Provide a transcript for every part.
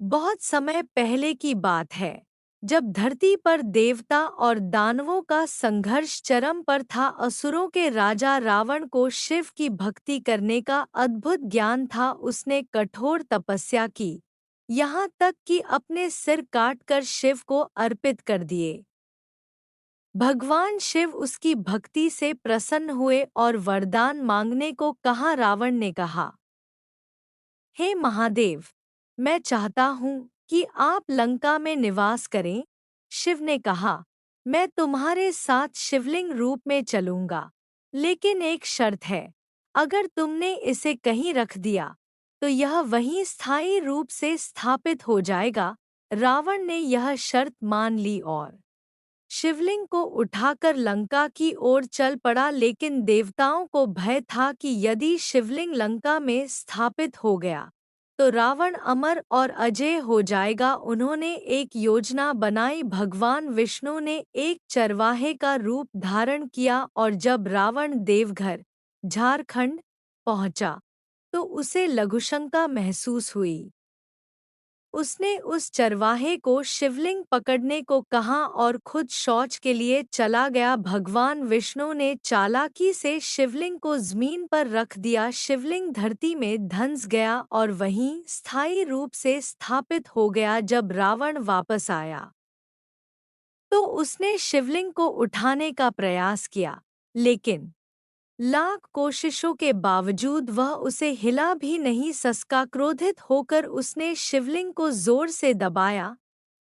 बहुत समय पहले की बात है, जब धरती पर देवता और दानवों का संघर्ष चरम पर था। असुरों के राजा रावण को शिव की भक्ति करने का अद्भुत ज्ञान था। उसने कठोर तपस्या की, यहाँ तक कि अपने सिर काटकर शिव को अर्पित कर दिए। भगवान शिव उसकी भक्ति से प्रसन्न हुए और वरदान मांगने को कहा। रावण ने कहा, हे महादेव, मैं चाहता हूँ कि आप लंका में निवास करें। शिव ने कहा, मैं तुम्हारे साथ शिवलिंग रूप में चलूंगा, लेकिन एक शर्त है। अगर तुमने इसे कहीं रख दिया तो यह वहीं स्थायी रूप से स्थापित हो जाएगा। रावण ने यह शर्त मान ली और शिवलिंग को उठाकर लंका की ओर चल पड़ा। लेकिन देवताओं को भय था कि यदि शिवलिंग लंका में स्थापित हो गया तो रावण अमर और अजेय हो जाएगा। उन्होंने एक योजना बनाई। भगवान विष्णु ने एक चरवाहे का रूप धारण किया और जब रावण देवघर, झारखंड पहुंचा तो उसे लघुशंका महसूस हुई। उसने उस चरवाहे को शिवलिंग पकड़ने को कहा और खुद शौच के लिए चला गया। भगवान विष्णु ने चालाकी से शिवलिंग को जमीन पर रख दिया। शिवलिंग धरती में धंस गया और वहीं स्थायी रूप से स्थापित हो गया। जब रावण वापस आया तो उसने शिवलिंग को उठाने का प्रयास किया, लेकिन लाख कोशिशों के बावजूद वह उसे हिला भी नहीं सका। क्रोधित होकर उसने शिवलिंग को जोर से दबाया,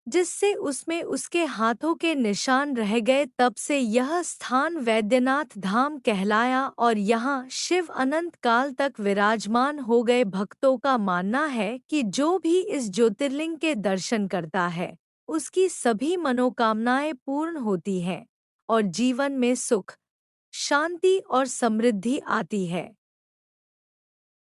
जिससे उसमें उसके हाथों के निशान रह गए। तब से यह स्थान वैद्यनाथ धाम कहलाया और यहाँ शिव अनंत काल तक विराजमान हो गए। भक्तों का मानना है कि जो भी इस ज्योतिर्लिंग के दर्शन करता है, उसकी सभी मनोकामनाएं पूर्ण होती हैं और जीवन में सुख, शांति और समृद्धि आती है।